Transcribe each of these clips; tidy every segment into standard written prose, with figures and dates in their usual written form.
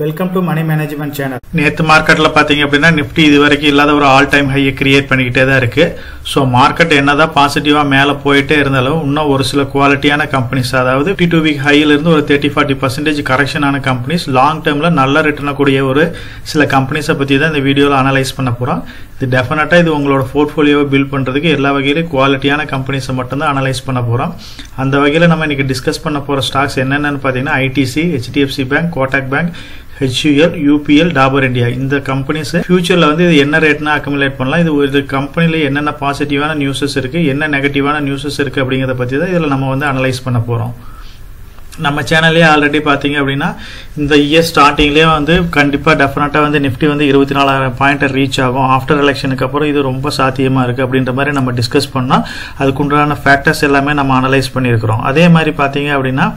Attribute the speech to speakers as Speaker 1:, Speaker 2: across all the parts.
Speaker 1: Welcome to money management channel.
Speaker 2: நேற்று மார்க்கெட்டில் பார்த்தீங்க அப்படின்னா நிஃப்டி இது வரைக்கும் இல்லாத ஒரு ஆல் டைம் ஹையை கிரியேட் பண்ணிக்கிட்டே தான் இருக்குது. ஸோ மார்க்கெட் என்னதான் பாசிட்டிவாக மேலே போயிட்டே இருந்தாலும் இன்னும் ஒரு சில குவாலிட்டியான கம்பெனிஸ், அதாவது 52 வீக் ஹையிலிருந்து ஒரு 30-40% கரெக்ஷனான கம்பெனிஸ் லாங் டேர்மில் நல்ல ரிட்டர்ன் கூடிய ஒரு சில கம்பெனிஸை பற்றி தான் இந்த வீடியோவில் அனலைஸ் பண்ண போகிறோம். இது டெஃபினட்டாக இது உங்களோட போர்ட்ஃபோலியோவை பில்ட் பண்ணுறதுக்கு எல்லா வகையிலும் குவாலிட்டியான கம்பெனிஸை மட்டும்தான் அனலைஸ் பண்ண போகிறோம். அந்த வகையில் நம்ம இன்னைக்கு டிஸ்கஸ் பண்ண போகிற ஸ்டாக்ஸ் என்னென்னு பார்த்தீங்கன்னா ITC, HDFC bank, Kotak bank, HUL, UPL, Dabur India. இந்த கம்பெனிஸ் ஃபியூச்சர்ல வந்து இது என்ன ரேட்னா அக்குமுலேட் பண்ணலாம், இது கம்பெனில என்னென்ன பாசிட்டிவான நியூஸஸ் இருக்கு, என்ன நெகட்டிவான நியூஸஸ் இருக்கு அப்படிங்கறத பத்தி தான் இதுல நம்ம வந்து அனலைஸ் பண்ண போறோம். நம்ம சேனல்லே ஆல்ரெடி பார்த்தீங்க அப்படின்னா இந்த இயர் ஸ்டார்டிங்லேயே வந்து கண்டிப்பாக டெஃபினட்டாக வந்து நிஃப்டி வந்து 24,000 பாயிண்ட் ரீச் ஆகும். ஆஃப்டர் எலெக்ஷனுக்கு அப்புறம் இது ரொம்ப சாத்தியமாக இருக்குது அப்படின்ற மாதிரி நம்ம டிஸ்கஸ் பண்ணோம். அதுக்குண்டான ஃபேக்டர்ஸ் எல்லாமே நம்ம அனலைஸ் பண்ணியிருக்கிறோம். அதே மாதிரி பார்த்தீங்க அப்படின்னா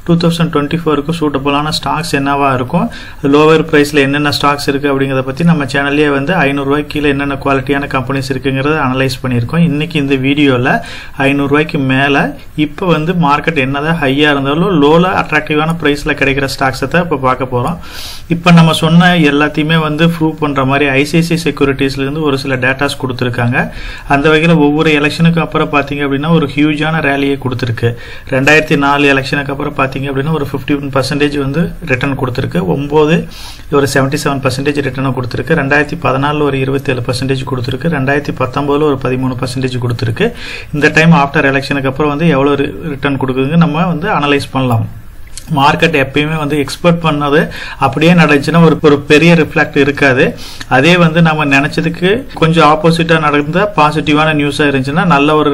Speaker 2: 2024க்கு சூட்டபுளான ஸ்டாக்ஸ் என்னவா இருக்கும், லோவர் ப்ரைஸில் என்னென்ன ஸ்டாக்ஸ் இருக்குது அப்படிங்கிறத பற்றி நம்ம சேனல்லே வந்து 500 ரூபாய்க்கு கீழே என்னென்ன குவாலிட்டியான கம்பெனிஸ் இருக்குங்கிறத அனலைஸ் பண்ணியிருக்கோம். இன்றைக்கி இந்த வீடியோவில் 500 ரூபாய்க்கு மேலே இப்போ வந்து மார்க்கெட் என்னதான் ஹையாக இருந்தாலும் லோவில் அட்ராக்டிவான ப்ரைஸில் கிடைக்கிற ஸ்டாக்ஸை தான் இப்போ பார்க்க போகிறோம். இப்போ நம்ம சொன்ன எல்லாத்தையுமே வந்து ப்ரூவ் பண்ணுற மாதிரி ஐசிஐசிஐ செக்யூரிட்டிஸ்லேருந்து ஒரு சில டேட்டாஸ் கொடுத்துருக்காங்க. அந்த வகையில் ஒவ்வொரு எலெக்ஷனுக்கு அப்புறம் பார்த்தீங்க அப்படின்னா ஒரு ஹியூஜான ரேலியை கொடுத்துருக்கு. 2004 எலெக்ஷனுக்கு அப்புறம் பார்த்தீங்க அப்படின்னா ஒரு 51% வந்து ரிட்டர்ன் கொடுத்துருக்கு. 9 ஒரு 77% ரிட்டர்ன் கொடுத்துருக்கு. 2014 ஒரு 27% கொடுத்துருக்கு. 2019 ஒரு 13% கொடுத்துருக்கு. இந்த டைம் ஆஃப்டர் எலெக்ஷனுக்கு அப்புறம் வந்து எவ்வளோ ரிட்டர்ன் கொடுக்குதுங்க நம்ம வந்து அனலைஸ் பண்ணலாம். மார்க்கெட் எப்பயுமே வந்து எக்ஸ்பெக்ட் பண்ணது அப்படியே நடந்துச்சுன்னா ஒரு பெரிய ரிஃப்ளெக்ட் இருக்காது. அதே வந்து நம்ம நினைச்சதுக்கு கொஞ்சம் ஆப்போசிட்டா நடந்த பாசிட்டிவான நியூஸா இருந்துச்சுன்னா நல்ல ஒரு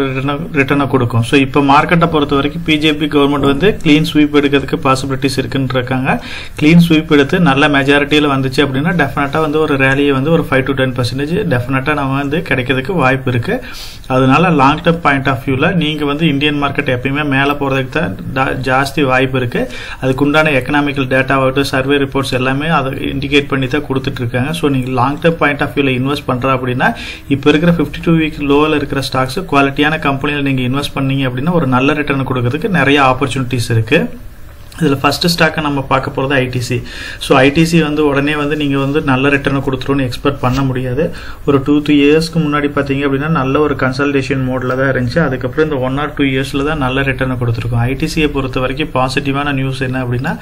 Speaker 2: ரிட்டர்னை கொடுக்கும். ஸோ இப்போ மார்க்கெட்டை பொறுத்த வரைக்கும் பிஜேபி கவர்மெண்ட் வந்து கிளீன் ஸ்வீப் எடுக்கிறதுக்கு பாசிபிலிட்டிஸ் இருக்குன்னு இருக்காங்க. கிளீன் ஸ்வீப் எடுத்து நல்ல மெஜாரிட்டியில் வந்துச்சு அப்படின்னா டெஃபினட்டா வந்து ஒரு ரேலியை வந்து ஒரு 5-10% டெஃபினட்டா நம்ம வந்து கிடைக்கிறதுக்கு வாய்ப்பு இருக்கு. அதனால லாங் டர்ம் பாயிண்ட் ஆஃப் வியூல நீங்க வந்து இந்தியன் மார்க்கெட் எப்பயுமே மேலே போறதுக்கு தான் ஜாஸ்தி வாய்ப்பு இருக்கு. அதுக்குண்டான எக்கனாமிக்கல் டேட்டாவாகட்டும் சர்வே ரிப்போர்ட்ஸ் எல்லாமே அதை இண்டிகேட் பண்ணி தான் கொடுத்துட்டு இருக்காங்க. ஸோ நீங்கள் லாங் டர்ம் பாயிண்ட் ஆஃப் வியூவில் இன்வெஸ்ட் பண்ணுறா அப்படின்னா இப்போ இருக்கிற 52 வீக் லோவில் இருக்கிற ஸ்டாக்ஸ் குவாலிட்டியான கம்பெனியில் நீங்கள் இன்வெஸ்ட் பண்ணீங்க அப்படின்னா ஒரு நல்ல ரிட்டர்ன் கொடுக்கறதுக்கு நிறைய ஆப்பர்ச்சுனிட்டிஸ் இருக்கு. இதில் ஃபர்ஸ்ட் ஸ்டாக்கை நம்ம பார்க்க போகிறது ஐடிசி. ஸோ ஐடிசி வந்து உடனே வந்து நீங்கள் வந்து நல்ல ரிட்டர்னை கொடுத்துருன்னு எக்ஸ்பெக்ட் பண்ண முடியாது. ஒரு 2-3 இயர்ஸ்க்கு முன்னாடி பார்த்தீங்க அப்படின்னா நல்ல ஒரு கன்சல்டேஷன் மோடில் தான் இருந்துச்சு. அதுக்கப்புறம் இந்த 1 or 2 இயர்ஸில் தான் நல்ல ரிட்டர்னை கொடுத்துருக்கோம். ஐடிசியை பொறுத்த வரைக்கும் பாசிட்டிவான நியூஸ் என்ன அப்படின்னா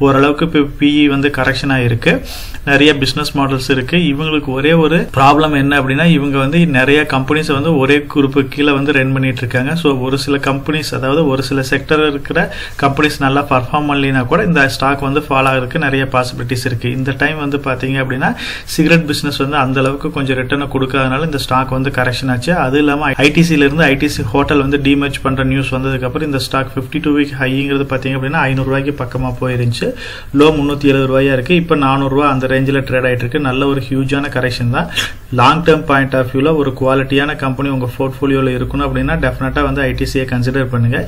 Speaker 2: ஓரளவுக்கு இப்போ பிஇ வந்து கரெக்ஷன் ஆகிருக்கு. நிறைய பிஸ்னஸ் மாடல்ஸ் இருக்கு. இவங்களுக்கு ஒரே ஒரு ப்ராப்ளம் என்ன அப்படின்னா இவங்க வந்து நிறைய கம்பெனிஸை வந்து ஒரே குரூப்பு கீழே வந்து ரன் பண்ணிட்டு இருக்காங்க. ஸோ ஒரு சில கம்பெனிஸ், அதாவது ஒரு சில செக்டர் இருக்கிற கம்பெனிஸ் நல்லா பர்ஃபார்ம் பண்ணலினா கூட இந்த ஸ்டாக் வந்து ஃபால் ஆகிறதுக்கு நிறைய பாசிபிலிட்டிஸ் இருக்கு. இந்த டைம் வந்து பாத்தீங்க அப்படின்னா சிகரெட் பிசினஸ் வந்து அந்த அளவுக்கு கொஞ்சம் ரிட்டர்ன் கொடுக்காதனால இந்த ஸ்டாக் வந்து கரெக்ஷன் ஆச்சு. அது இல்லாம ஐடிசில இருந்து ஐடிசி ஹோட்டல் வந்து டிமர்ஜ் பண்ற நியூஸ் வந்ததுக்கு அப்புறம் இந்த ஸ்டாக் 52 வீக் ஹைங்கிறது பாத்தீங்க அப்படின்னா 500 ரூபாய்க்கு பக்கமா போயிருந்துச்சு. லோ 370 ரூபாயா இருக்கு. இப்போ 400 ரூபாய் அந்த ரேஞ்சில் ட்ரேட் ஆயிட்டு இருக்கு. நல்ல ஒரு ஹியூஜான கரெக்ஷன் தான். லாங் டேர்ம் பாயிண்ட் ஆஃப் வியூல ஒரு குவாலிட்டியான கம்பெனி உங்க போர்ட்ஃபோலியோல இருக்கணும் அப்படின்னா டெஃபினட்டா வந்து ஐடிசியை கன்சிடர் பண்ணுங்க.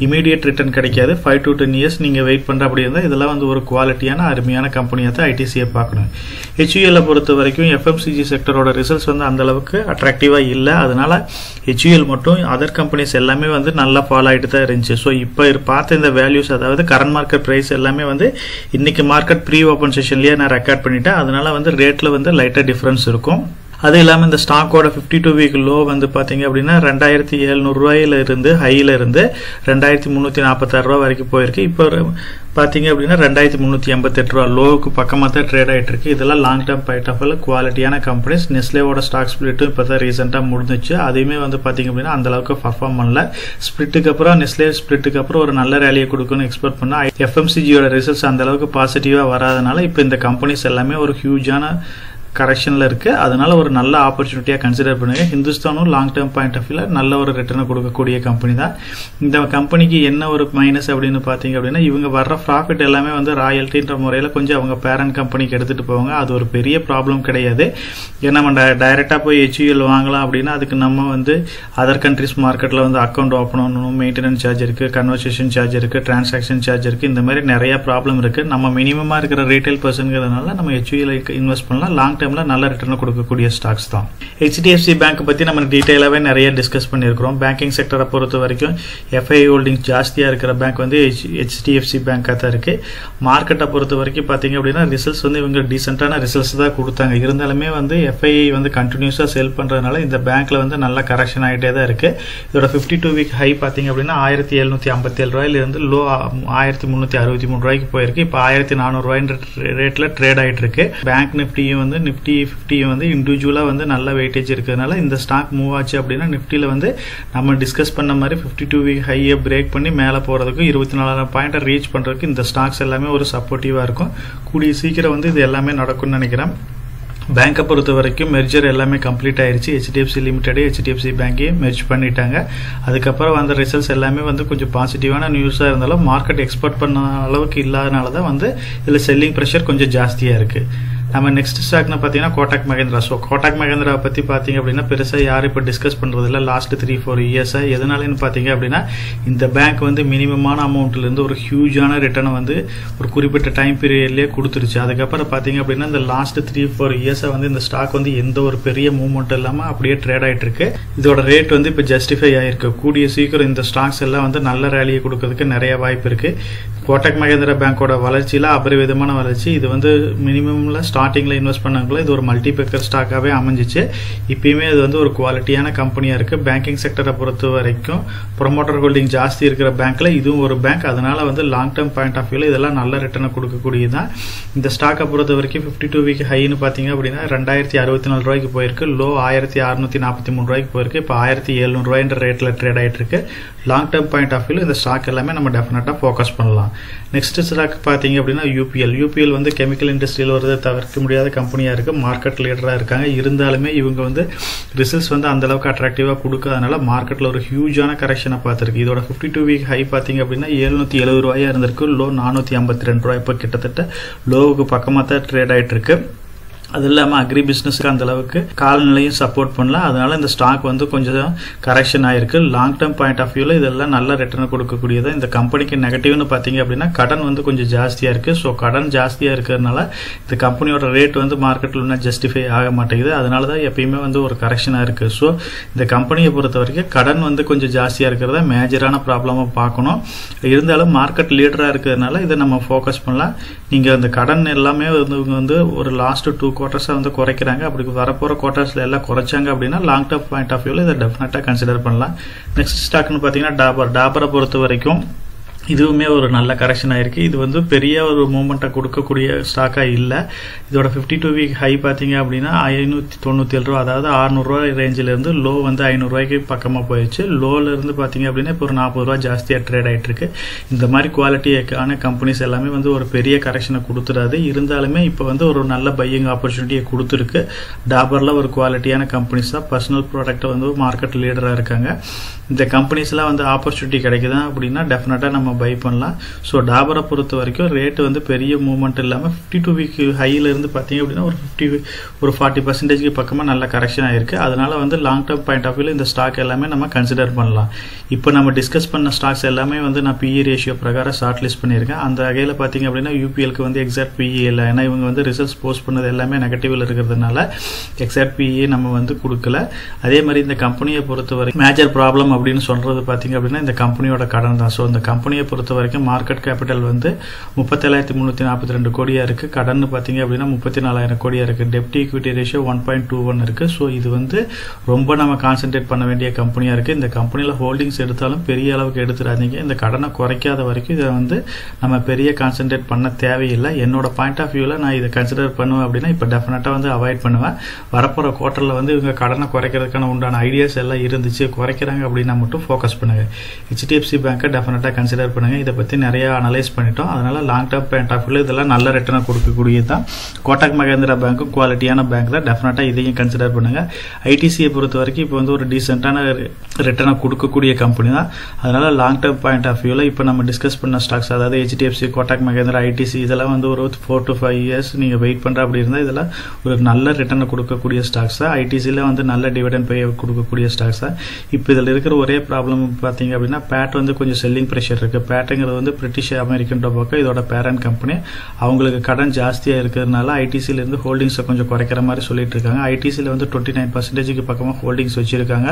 Speaker 2: இமீடியட் ரிட்டர்ன் கிடைக்காது. 5-10 இயர்ஸ் நீங்க வெயிட் பண்ற அப்படி இருந்தா இதெல்லாம் வந்து ஒரு குவாலிட்டியான அருமையான கம்பெனியை தான் ஐடிசியை பார்க்கணும். HUL பொறுத்த வரைக்கும் FMCG செக்டரோட ரிசல்ட்ஸ் வந்து அந்த அளவுக்கு அட்ராக்டிவா இல்லை. அதனால HUL மட்டும் அதர் கம்பெனிஸ் எல்லாமே வந்து நல்லா ஃபாலோ ஆயிட்டு தான் இருந்துச்சு. ஸோ இப்போ பார்த்த இந்த வேல்யூஸ், அதாவது கரண்ட் மார்க்கெட் பிரைஸ் எல்லாமே வந்து இன்னைக்கு மார்க்கெட் ப்ரீ ஓபன் செஷன்லயே நான் ரெக்கார்ட் பண்ணிட்டேன். அதனால வந்து ரேட்ல வந்து லைட்டா டிஃபரன்ஸ் இருக்கும். அது இல்லாமல் இந்த ஸ்டாக்கோட 52 வீக் லோ வந்து பார்த்தீங்க அப்படின்னா 2700 ரூபாயில இருந்து ஹையில இருந்து 2346 ரூபா வரைக்கும் போயிருக்கு. இப்போ பார்த்தீங்க அப்படின்னா 2388 ரூபா லோவுக்கு பக்கமாக தான் ட்ரேட் ஆகிட்டு இருக்கு. இதெல்லாம் லாங் டேர்ம் பாயிண்ட் ஆஃப் குவாலிட்டியான கம்பெனிஸ். நெஸ்லேவோட ஸ்டாக் ஸ்பிளிட்டும் இப்போ தான் ரீசெண்டாக முடிஞ்சிச்சு. அதையுமே வந்து பார்த்தீங்க அப்படின்னா அந்த அளவுக்கு பர்ஃபார்ம் பண்ணல. ஸ்பிளிட்டுக்கு அப்புறம் நெஸ்லே ஸ்பிளிட்டுக்கு அப்புறம் ஒரு நல்ல ரேலியை கொடுக்குன்னு எக்ஸ்பெக்ட் பண்ணா FMCGயோட ரிசல்ட்ஸ் அந்த அளவுக்கு பாசிட்டிவாக வராதனால இப்போ இந்த கம்பெனிஸ் எல்லாமே ஒரு ஹியூஜான கரெக்ஷன்ல இருக்கு. அதனால ஒரு நல்ல ஆப்பர்ச்சுனிட்டியா கன்சிடர் பண்ணுங்க. ஹிந்துஸ்தானும் லாங் டேர்ம் பாயிண்ட் ஆஃப் வியூல நல்ல ஒரு ரிட்டர்ன் கொடுக்கக்கூடிய கம்பெனி தான். இந்த கம்பெனிக்கு என்ன ஒரு மைனஸ் அப்படின்னு பாத்தீங்க அப்படின்னா இவங்க வர்ற ப்ராஃபிட் எல்லாமே வந்து ராயல்ட்டின்ற முறையில கொஞ்சம் அவங்க பேரண்ட் கம்பெனிக்கு எடுத்துட்டு போவாங்க. அது ஒரு பெரிய ப்ராப்ளம் கிடையாது. ஏன்னா நம்ம டைரக்டா போய் HUL வாங்கலாம் அப்படின்னா அதுக்கு நம்ம வந்து அதர் கண்ட்ரிஸ் மார்க்கெட்ல வந்து அக்கௌண்ட் ஓப்பன் பண்ணணும், மெயின்டெனன்ஸ் சார்ஜ் இருக்கு, கன்வர்சேஷன் சார்ஜ் இருக்கு, டிரான்சாக்ஷன் சார்ஜ் இருக்கு. இந்த மாதிரி நிறைய ப்ராப்ளம் இருக்கு. நம்ம மினிமமா இருக்கிற ரீட்டைல் பர்சன்கிறதுனால நம்ம HUL இன்வெஸ்ட் பண்ணலாம். லாங் டேர்ம் டேர்ம்ல நல்ல ரிட்டர்ன் கொடுக்கக்கூடிய ஸ்டாக்ஸ் தான். HDFC பேங்க் பத்தி நம்ம டீடைலாவே நிறைய டிஸ்கஸ் பண்ணியிருக்கிறோம். பேங்கிங் செக்டரை பொறுத்த வரைக்கும் FI ஹோல்டிங் ஜாஸ்தியா இருக்கிற பேங்க் வந்து HDFC பேங்காக தான் இருக்கு. மார்க்கெட்டை பொறுத்த வரைக்கும் பார்த்தீங்க அப்படின்னா ரிசல்ட்ஸ் வந்து இவங்க டீசென்டான ரிசல்ட்ஸ் தான் கொடுத்தாங்க. இருந்தாலுமே வந்து FI வந்து கண்டினியூஸா செல் பண்றதுனால இந்த பேங்க்ல வந்து நல்ல கரெக்ஷன் ஆகிட்டே தான் இருக்கு. இதோட 52 வீக் ஹை பார்த்தீங்க அப்படின்னா 1757 ரூபாயில இருந்து லோ 1363 ரூபாய்க்கு போயிருக்கு. இப்போ 1400 ரூபாய்ன்ற ரேட்ல ட்ரேட் ஆயிட்டு இருக்கு. பேங்க் நிப்டியும் வந்து நிப்டி 50 வந்து இண்டிவிஜுவலா வந்து நல்ல வெயிட்டேஜ் இருக்கிறதுனால இந்த ஸ்டாக் மூவ் ஆச்சு அப்படின்னா நிப்டியில வந்து நம்ம டிஸ்கஸ் பண்ண மாதிரி 52 வீக் ஹையை பிரேக் பண்ணி மேலே போறதுக்கு 24,000 பாயிண்ட் ரீச் பண்றதுக்கு இந்த ஸ்டாக்ஸ் எல்லாமே ஒரு சப்போர்ட்டிவா இருக்கும். கூடிய சீக்கிரம் வந்து இது எல்லாமே நடக்கும்னு நினைக்கிறேன். பேங்கை பொறுத்த வரைக்கும் மெர்ஜர் எல்லாமே கம்ப்ளீட் ஆயிருச்சு. HDFC லிமிடெட் HDFC பேங்கையும் மெர்ஜ் பண்ணிட்டாங்க. அதுக்கப்புறம் வந்த ரிசல்ட்ஸ் எல்லாமே வந்து கொஞ்சம் பாசிட்டிவான நியூஸாக இருந்தாலும் மார்க்கெட் எக்ஸ்பெக்ட் பண்ண அளவுக்கு இல்லாதனால தான் வந்து இதில் செல்லிங் ப்ரெஷர் கொஞ்சம் ஜாஸ்தியாக இருக்கு. நம்ம நெக்ஸ்ட் ஸ்டாக்னு பார்த்தீங்கன்னா கோட்டாக் மஹேந்திரா. ஸோ கோட்டாக் மஹேந்திரா பற்றி பார்த்தீங்க அப்படின்னா பெருசாக யாரும் இப்போ டிஸ்கஸ் பண்ணுறதில்ல லாஸ்ட் 3-4 இயர்ஸாக. எதனாலன்னு பார்த்தீங்க அப்படின்னா இந்த பேங்க் வந்து மினிமமான அமௌண்ட்லேருந்து ஒரு ஹியூஜான ரிட்டர்னை வந்து ஒரு குறிப்பிட்ட டைம் பீரியட்லேயே கொடுத்துருச்சு. அதுக்கப்புறம் பார்த்தீங்க அப்படின்னா இந்த லாஸ்ட் 3-4 இயர்ஸாக வந்து இந்த ஸ்டாக் வந்து எந்த ஒரு பெரிய மூவ்மெண்ட் இல்லாமல் அப்படியே ட்ரேட் ஆகிட்டு இருக்கு. இதோட ரேட் வந்து இப்போ ஜஸ்டிஃபை ஆகிருக்கு. கூடிய சீக்கிரம் இந்த ஸ்டாக்ஸ் எல்லாம் வந்து நல்ல ரேலியை கொடுக்கறதுக்கு நிறைய வாய்ப்பு இருக்கு. கோட்டாக் மஹேந்திரா பேங்கோட வளர்ச்சியில் அபரிவிதமான வளர்ச்சி. இது வந்து மினிமம்ல ஸ்டார்டிங்ல இன்வெஸ்ட் பண்ணக்குள்ள இது ஒரு மல்டிபேக்கர் ஸ்டாக்காவே அமைஞ்சிச்சு. இப்பயுமே இது வந்து ஒரு குவாலிட்டியான கம்பெனியா இருக்கு. பேங்கிங் செக்டரை பொறுத்த வரைக்கும் ப்ரொமோட்டர் ஹோல்டிங் ஜாஸ்தி இருக்கிற பேங்க்ல இதுவும் ஒரு பேங்க். அதனால வந்து லாங் டேர்ம் பாயிண்ட் ஆஃப் வியூல இதெல்லாம் நல்ல ரிட்டர்னை கொடுக்கக்கூடியதான். இந்த ஸ்டாக்கை பொறுத்த வரைக்கும் 52 வீக் ஹைன்னு பாத்தீங்க அப்படின்னா 2064 ரூபாய்க்கு போயிருக்கு. லோ 1643 ரூபாய்க்கு போயிருக்கு. இப்போ 1700 ரூபாய்ன்ற ரேட்ல ட்ரேட் ஆயிட்டு இருக்கு. லாங் டேர்ம் பாயிண்ட் ஆஃப் வியூல இந்த ஸ்டாக் எல்லாமே நம்ம டெஃபினட்டா ஃபோக்கஸ் பண்ணலாம். நெக்ஸ்ட் ஸ்டாக் பாத்தீங்க அப்படின்னா UPL வந்து கெமிக்கல் இண்டஸ்ட்ரியில் வருது தவிர்க்க முடியாத கம்பெனியா இருக்கு. மார்க்கெட் லீடரா இருக்காங்க. இருந்தாலுமே இவங்க வந்து ரிசல்ட்ஸ் வந்து அந்த அளவுக்கு அட்ராக்டிவா கொடுக்காதனால மார்க்கெட்ல ஒரு ஹியூஜான கரெக்ஷனை பார்த்திருக்கு. இதோட 52 வீக் ஹை பாத்தீங்க அப்படின்னா 770 ரூபாயா இருந்திருக்கு. லோ 452 ரூபாய். இப்போ கிட்டத்தட்ட லோவுக்கு பக்கமா தான் ட்ரேட் ஆயிட்டு இருக்கு. அது இல்லாமல் அக்ரி பிஸ்னஸுக்கு அந்த அளவுக்கு காலநிலையும் சப்போர்ட் பண்ணல. அதனால இந்த ஸ்டாக் வந்து கொஞ்சம் கரெக்ஷன் ஆயிருக்கு. லாங் டேர்ம் பாயிண்ட் ஆஃப் வியூல இதெல்லாம் நல்ல ரிட்டர்ன் கொடுக்கக்கூடியது. இந்த கம்பெனிக்கு நெகட்டிவ்னு பார்த்தீங்க அப்படின்னா கடன் வந்து கொஞ்சம் ஜாஸ்தியா இருக்கு. ஸோ கடன் ஜாஸ்தியா இருக்கிறதுனால இந்த கம்பெனியோட ரேட் வந்து மார்க்கெட்டில் இன்னும் ஜஸ்டிஃபை ஆக மாட்டேங்குது. அதனால தான் எப்பயுமே வந்து ஒரு கரெக்ஷனாக இருக்கு. ஸோ இந்த கம்பெனியை பொறுத்த வரைக்கும் கடன் வந்து கொஞ்சம் ஜாஸ்தியா இருக்கிறத மேஜரான ப்ராப்ளமாக பார்க்கணும். இருந்தாலும் மார்க்கெட் லீடராக இருக்கிறதுனால இதை நம்ம ஃபோக்கஸ் பண்ணலாம். நீங்க அந்த கடன் எல்லாமே வந்து ஒரு லாஸ்ட் 2 குவார்டர்ஸா வந்து குறைக்கிறாங்க. அப்படி வரப்போற குவார்டர்ஸ்ல எல்லாம் குறைச்சாங்க அப்படின்னா லாங் டேர்ம் பாயிண்ட் ஆஃப் வியூல இதை டெஃபினட்டா கன்சிடர் பண்ணலாம். நெக்ஸ்ட் ஸ்டாக்னு பாத்தீங்கன்னா டாபரை பொறுத்த வரைக்கும் இதுவுமே ஒரு நல்ல கரெக்ஷன் ஆயிருக்கு. இது வந்து பெரிய ஒரு மூவ்மெண்ட்டை கொடுக்கக்கூடிய ஸ்டாக்கா இல்ல. இதோட 52 வீக் ஹை பாத்தீங்க அப்படின்னா 597 ரூபா, அதாவது 600 ரூபாய் ரேஞ்சில இருந்து லோ வந்து 500 ரூபாய்க்கு பக்கமா போயிடுச்சு. லோல இருந்து பாத்தீங்க அப்படின்னா இப்போ ஒரு 40 ரூபாய் ஜாஸ்தியா ட்ரேட் ஆயிட்டு இருக்கு. இந்த மாதிரி குவாலிட்டியான கம்பெனிஸ் எல்லாமே வந்து ஒரு பெரிய கரெக்ஷனை கொடுத்துடாது. இருந்தாலுமே இப்போ வந்து ஒரு நல்ல பையிங் ஆப்பர்ச்சுனிட்டியை கொடுத்துருக்கு. டாபர்ல ஒரு குவாலிட்டியான கம்பெனிஸ் தான். பர்சனல் ப்ராடக்ட் வந்து மார்க்கெட் லீடரா இருக்காங்க. இந்த கம்பெனிஸ்லாம் வந்து ஆப்பர்ச்சுனிட்டி கிடைக்குதா அப்படின்னா டெஃபினட்டா நம்ம பை பண்ணலாம். ஸோ டாபரை பொறுத்த வரைக்கும் ரேட் வந்து பெரிய மூவ்மெண்ட் இல்லாமல் 52 வீக் ஹையில இருந்து பார்த்தீங்க அப்படின்னா ஒரு 40% பக்கமாக நல்ல கரெக்ஷன் ஆயிருக்கு. அதனால வந்து லாங் டேர்ம் பாயிண்ட் ஆஃப் வியூல இந்த ஸ்டாக் எல்லாமே நம்ம கன்சிடர் பண்ணலாம். இப்போ நம்ம டிஸ்கஸ் பண்ண ஸ்டாக்ஸ் எல்லாமே வந்து நான் PE ரேஷியோ பிரகாரம் ஷார்ட் லிஸ்ட் பண்ணியிருக்கேன். அந்த வகையில் பார்த்தீங்க அப்படின்னா UPLக்கு வந்து எக்ஸாக்ட் PE இல்லை. ஏன்னா இவங்க வந்து ரிசல்ட்ஸ் போஸ்ட் பண்ணது எல்லாமே நெகட்டிவ்ல இருக்கிறதுனால எக்ஸாக்ட் PE நம்ம வந்து கொடுக்கல. அதே மாதிரி இந்த கம்பெனியை பொறுத்த வரைக்கும் மேஜர் ப்ராப்ளம் அப்படின்னு சொல்றது பார்த்தீங்க அப்படின்னா இந்த கம்பெனியோட கடன் தான். ஸோ இந்த கம்பெனியை பொறுத்த வரைக்கும் மார்க்கெட் கேபிட்டல் வந்து 37,342 கோடியா இருக்கு. கடன் பார்த்தீங்க அப்படின்னா 34,000 கோடியா இருக்கு. டெப்ட் ஈக்விட்டி ரேஷியோ 1.21 இருக்கு. ஸோ இது வந்து ரொம்ப நம்ம கான்சென்ட்ரேட் பண்ண வேண்டிய கம்பெனியா இருக்கு. இந்த கம்பெனியில ஹோல்டிங்ஸ் எடுத்தாலும் பெரிய அளவுக்கு எடுத்துடாதீங்க. இந்த கடனை குறைக்காத வரைக்கும் இதை வந்து நம்ம பெரிய கான்சென்ட்ரேட் பண்ண தேவையில்லை. என்னோட பாயிண்ட் ஆஃப் வியூல நான் இதை கன்சிடர் பண்ணுவேன் அப்படின்னா இப்போ டெஃபினட்டா வந்து அவாய்ட் பண்ணுவேன். வரப்போற குவார்டர்ல வந்து இவங்க கடனை குறைக்கிறதுக்கான உண்டான ஐடியாஸ் எல்லாம் இருந்துச்சு, குறைக்கிறாங்க அப்படின்னா மட்டும் ஃபோக்கஸ் பண்ணுங்க. HDFC பேங்கை டெஃபினட்டா கன்சிடர் பண்ணுங்க. இதை பத்தி நிறைய அனலைஸ் பண்ணிட்டோம். அதனால லாங் டேர்ம் பாயிண்ட் ஆஃப் வியூல இதெல்லாம் நல்ல ரிட்டர்ன் கொடுக்கக்கூடியதான். கோட்டாக் மஹேந்திரா பேங்க்கும் குவாலிட்டியான பேங்க் தான். டெஃபினட்டா இதையும் கன்சிடர் பண்ணுங்க. ஐடிசியை பொறுத்த வரைக்கும் இப்போ வந்து ஒரு டீசென்டான ரிட்டர்னை கொடுக்கக்கூடிய கம்பெனி தான். அதனால லாங் டேர்ம் பாயிண்ட் ஆஃப் வியூல இப்போ நம்ம டிஸ்கஸ் பண்ண ஸ்டாக்ஸ், அதாவது HDFC, கோட்டாக் மஹேந்திரா, ITC இதெல்லாம் வந்து ஒரு 4 to 5 இயர்ஸ் நீங்க வெயிட் பண்ற அப்படி இருந்தா இதெல்லாம் ஒரு நல்ல ரிட்டர்னை கொடுக்கக்கூடிய ஸ்டாக்ஸ் தான். ஐடிசில வந்து நல்ல டிவிடெண்ட் பே கொடுக்கக்கூடிய ஸ்டாக்ஸ் தான். இப்போ இதில் இருக்கிற ஒரே ப்ராப்ளம் பார்த்தீங்க அப்படின்னா பேட் வந்து கொஞ்சம் செல்லிங் ப்ரெஷர் இருக்கு. இருக்கு. பேட்டுங்கிறது வந்து பிரிட்டிஷ் அமெரிக்கன் டொபாக்கோ, இதோட பேரண்ட் கம்பெனி. அவங்களுக்கு கடன் ஜாஸ்தியாக இருக்கிறதுனால ஐடிசியில் இருந்து ஹோல்டிங்ஸை கொஞ்சம் குறைக்கிற மாதிரி சொல்லிட்டு இருக்காங்க. ஐடிசியில் வந்து 29% பக்கமாக ஹோல்டிங்ஸ் வச்சிருக்காங்க.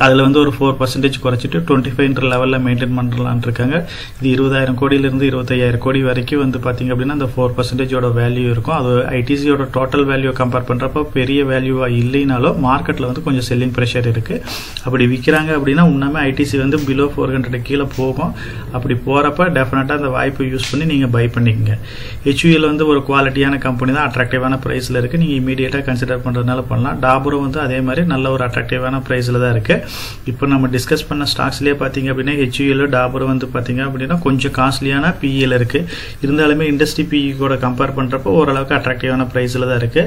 Speaker 2: அதில் வந்து ஒரு 4% குறைச்சிட்டு 25 லெவலில் மெயின்டைன் பண்ணலான்னு இருக்காங்க. இது 20,000 கோடியிலிருந்து 25,000 கோடி வரைக்கும் வந்து பார்த்தீங்க அப்படின்னா அந்த 4% வேல்யூ இருக்கும். அது ஐடிசியோட டோட்டல் வேல்யூ கம்பேர் பண்ணுறப்போ பெரிய வேல்யூவாக இல்லைனாலும் மார்க்கெட்டில் வந்து கொஞ்சம் செல்லிங் ப்ரெஷர் இருக்குது. அப்படி விற்கிறாங்க அப்படின்னா இன்னுமே ஐடிசி வந்து பிலோ 400 கீழே போகும். அப்படி போகிறப்ப டெஃபினட்டாக அந்த வாய்ப்பை யூஸ் பண்ணி நீங்கள் பை பண்ணிக்கங்க. HUL வந்து ஒரு குவாலிட்டியான கம்பெனி தான், அட்ராக்டிவான ப்ரைஸில் இருக்குது. நீங்கள் இமீடியட்டாக கன்சிடர் பண்ணுறதுனால பண்ணலாம். டாபரும் வந்து அதே மாதிரி நல்ல ஒரு அட்ராக்டிவான ப்ரைஸில் தான் இருக்குது. இப்போ நம்ம டிஸ்கஸ் பண்ண ஸ்டாக்ஸ்லேயே பார்த்தீங்க அப்படின்னா HUL டாபரும் வந்து பார்த்தீங்க அப்படின்னா கொஞ்சம் காஸ்ட்லியான பிஇயில் இருக்குது. இருந்தாலுமே இண்டஸ்ட்ரி பிஇ கூட கம்பேர் பண்ணுறப்போ ஓரளவுக்கு அட்ராக்டிவான ப்ரைஸில் தான் இருக்குது.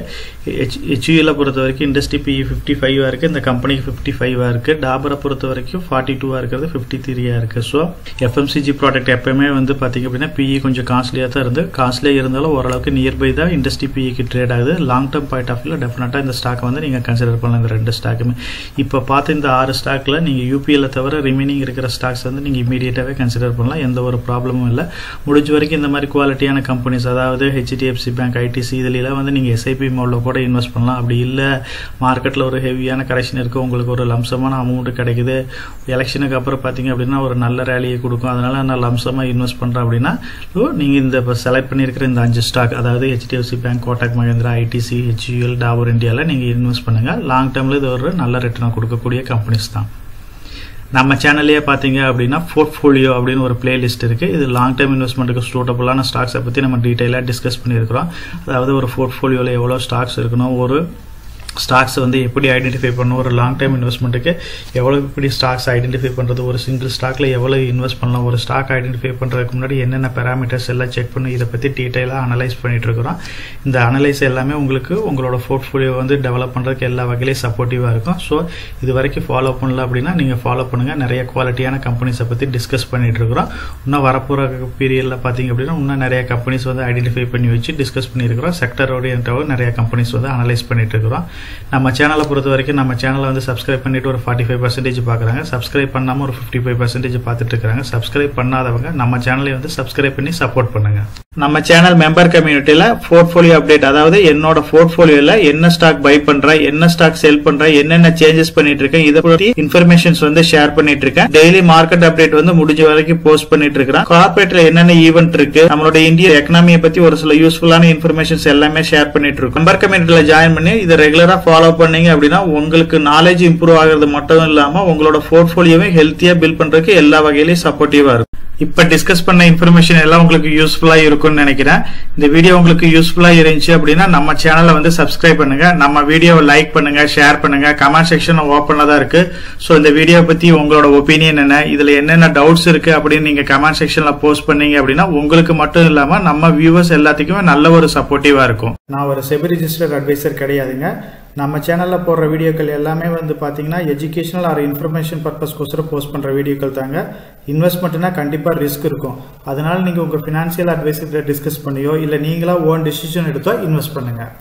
Speaker 2: HUL பொறுத்த வரைக்கும் இண்டஸ்ட்ரி பிஇ 55 இருக்குது, இந்த கம்பெனிக்கு 55 இருக்குது. டாபரை பொறுத்த வரைக்கும் 42 இருக்கிறது, 53 இருக்குது. ஸோ எஃப்எம்சிஜி ப்ராடக்ட் எப்பயுமே வந்து பார்த்தீங்க அப்படின்னா பிஇ கொஞ்சம் காஸ்ட்லியாக தான் இருந்து, காஸ்ட்லியாக இருந்தாலும் ஓரளவுக்கு நியர்பை தான் இண்டஸ்ட்ரி பிஇக்கு ட்ரேட் ஆகுது. லாங் டேர்ம் பாயிண்ட் ஆஃப் வியூவில் டெஃபினட்டாக இந்த ஸ்டாக் வந்து நீங்கள் கன்சிடர் பண்ணலாம். இந்த 2 ஸ்டாக்குமே இப்போ பார்த்து இந்த 6 ஸ்டாக்கில் நீங்கள் யூபிஎல்ல தவிர ரிமைனிங் இருக்கிற ஸ்டாக்ஸ் வந்து நீங்கள் இமீடியட்டாகவே கன்சிடர் பண்ணலாம். எந்த ஒரு ப்ராப்ளமும் இல்லை. முடிஞ்ச வரைக்கும் இந்த மாதிரி குவாலிட்டியான கம்பெனிஸ், அதாவது HDFC பேங்க், ஐடிசி, இதுலாம் வந்து நீங்கள் எஸ்ஐபி மோடில் கூட இன்வெஸ்ட் பண்ணலாம். அப்படி இல்லை மார்க்கெட்டில் ஒரு ஹெவியான கரெக்ஷன் இருக்குது, உங்களுக்கு ஒரு லம்சமான அமௌண்ட் கிடைக்குது, எலெக்ஷனுக்கு அப்புறம் பார்த்தீங்க அப்படின்னா ஒரு நல்ல ரேலியை கொடுக்கும், அதனால நான் லம்சமாக இன்வெஸ்ட் பண்ணுறேன் அப்படின்னா நீங்கள் இந்த இப்போ செலக்ட் பண்ணியிருக்கிற இந்த 5 ஸ்டாக், அதாவது HDFC bank, Kotak Mahindra, ITC, HUL, Dabur இந்தியாவில் நீங்கள் இன்வெஸ்ட் பண்ணுங்கள். லாங் டேர்மில் இது ஒரு நல்ல ரிட்டர்னை கொடுக்கக்கூடிய கம்பெனிஸ் தான். நம்ம சேனல்லையே பார்த்தீங்க அப்படின்னா போர்ட்ஃபோலியோ அப்படின்னு ஒரு பிளேலிஸ்ட் இருக்குது. இது லாங் டேர்ம் இன்வெஸ்ட்மெண்ட்டுக்கு சூட்டபுளான ஸ்டாக்ஸை பற்றி நம்ம டீட்டெயிலாக டிஸ்கஸ் பண்ணியிருக்கிறோம். அதாவது ஒரு போர்ட்ஃபோலியோவில் எவ்வளோ ஸ்டாக்ஸ் இருக்கணும், ஒரு ஸ்டாக்ஸ் வந்து எப்படி ஐடென்டிஃபை பண்ணணும், ஒரு லாங் டேர்ம் இன்வெஸ்ட்மெண்ட்டுக்கு எவ்வளோ எப்படி ஸ்டாக்ஸ் ஐடென்டிஃபை பண்ணுறது, ஒரு சிங்கிள் ஸ்டாக்ல எவ்வளோ இன்வெஸ்ட் பண்ணலாம், ஒரு ஸ்டாக் ஐடென்டிஃபை பண்ணுறதுக்கு முன்னாடி என்னென்ன பேராமீட்டர்ஸ் எல்லாம் செக் பண்ணி இதை பற்றி டீட்டெயிலாக அனலைஸ் பண்ணிட்டு இருக்கிறோம். இந்த அனலைஸ் எல்லாமே உங்களுக்கு உங்களோட போர்ட்ஃபோலியோ வந்து டெவலப் பண்ணுறதுக்கு எல்லா வகையிலையும் சப்போர்ட்டிவாக இருக்கும். ஸோ இது வரைக்கும் ஃபாலோ பண்ணல அப்படின்னா நீங்கள் ஃபாலோ பண்ணுங்கள். நிறைய குவாலிட்டியான கம்பெனிஸை பற்றி டிஸ்கஸ் பண்ணிட்டு இருக்கிறோம். இன்னும் வரப்போகிற பீரியடில் பார்த்தீங்க அப்படின்னா இன்னும் நிறைய கம்பெனிஸ் வந்து ஐடென்டிஃபை பண்ணி வச்சு டிஸ்கஸ் பண்ணியிருக்கிறோம். செக்டர் ஓரியன்டாக நிறைய கம்பெனிஸ் வந்து அனலைஸ் பண்ணிட்டு இருக்கிறோம். நம்ம சேனலை பொறுத்த வரைக்கும் நம்ம சேனலை வந்து சப்ஸ்கிரைப் பண்ணிட்டு ஒரு 45% பார்க்குறாங்க, சப்ஸ்கிரைப் பண்ணாமல் ஒரு 55% பார்த்துட்டு இருக்காங்க. சப்ஸ்கிரைப் பண்ணாதவங்க நம்ம சேனலை வந்து சப்ஸ்கிரைப் பண்ணி சப்போர்ட் பண்ணுங்க. நம்ம சேனல் மெம்பர் கம்யூனிட்டியில் போர்ட்ஃபோலியோ அப்டேட், அதாவது என்னோட போர்ட்ஃபோலியோல என்ன ஸ்டாக் பை பண்றேன், என்ன ஸ்டாக் செல் பண்றேன், என்னென்ன சேஞ்சஸ் பண்ணிட்டு இருக்கேன், இதை பத்தி இன்ஃபர்மேஷன்ஸ் வந்து ஷேர் பண்ணிட்டு இருக்கேன். டெய்லி மார்க்கெட் அப்டேட் வந்து முடிஞ்ச வரைக்கும் போஸ்ட் பண்ணிட்டு இருக்கேன். கார்பரேட்ல என்னென்ன ஈவென்ட் இருக்கு, நம்மளோட இந்திய எக்கனாமியை பத்தி ஒரு சில யூஸ்ஃபுல்லான இன்ஃபர்மேஷன்ஸ் எல்லாமே ஷேர் பண்ணிட்டு இருக்கோம். மெம்பர் கம்யூனிட்டியில் ஜாயின் பண்ணி இதை ரெகுலரா ஃபாலோ பண்ணீங்க அப்படின்னா உங்களுக்கு நாலேஜ் இம்ப்ரூவ் ஆகிறது மட்டும் இல்லாம உங்களோட போர்ட்ஃபோலியோவை ஹெல்த்தியா பில்ட் பண்றதுக்கு எல்லா வகையிலையும் சப்போர்ட்டிவா இருக்கும். இப்ப டிஸ்கஸ் பண்ண இன்ஃபர்மேஷன் எல்லாம் உங்களுக்கு யூஸ்ஃபுல்லா இருக்கும்னு நினைக்கிறேன். இந்த வீடியோ உங்களுக்கு யூஸ்ஃபுல்லா இருந்துச்சு அப்படின்னா நம்ம சேனலை வந்து சப்ஸ்கிரைப் பண்ணுங்க, நம்ம வீடியோவை லைக் பண்ணுங்க, ஷேர் பண்ணுங்க. கமெண்ட் செக்ஷன் ஓப்பன்ல தான் இருக்கு. சோ இந்த வீடியோ பத்தி உங்களோட ஒப்பீனியன் என்ன, இதுல என்னென்ன டவுட்ஸ் இருக்கு அப்படின்னு நீங்க கமெண்ட் செக்ஷன்ல போஸ்ட் பண்ணீங்க அப்படின்னா உங்களுக்கு மட்டும் இல்லாம நம்ம வியூவர்ஸ் எல்லாத்துக்குமே நல்ல ஒரு சப்போர்ட்டிவா இருக்கும்.
Speaker 1: நான் ஒரு செபி ரிஜிஸ்டர்ட் அட்வைசர் கிடையாதுங்க. நம்ம சேனலில் போடுற வீடியோக்கள் எல்லாமே வந்து பார்த்தீங்கன்னா எஜுகேஷனல் ஆர் இன்ஃபர்மேஷன் பர்பஸ்க்கோசரம் போஸ்ட் பண்ணுற வீடியோக்கள் தாங்க. இன்வெஸ்ட்மெண்ட்னா கண்டிப்பாக ரிஸ்க் இருக்கும். அதனால நீங்கள் உங்கள் ஃபினான்ஷியல் அட்வைசர்கிட்ட டிஸ்கஸ் பண்ணியோ இல்லை நீங்களா ஓன் டிசிஷன் எடுத்தோ இன்வெஸ்ட் பண்ணுங்கள்.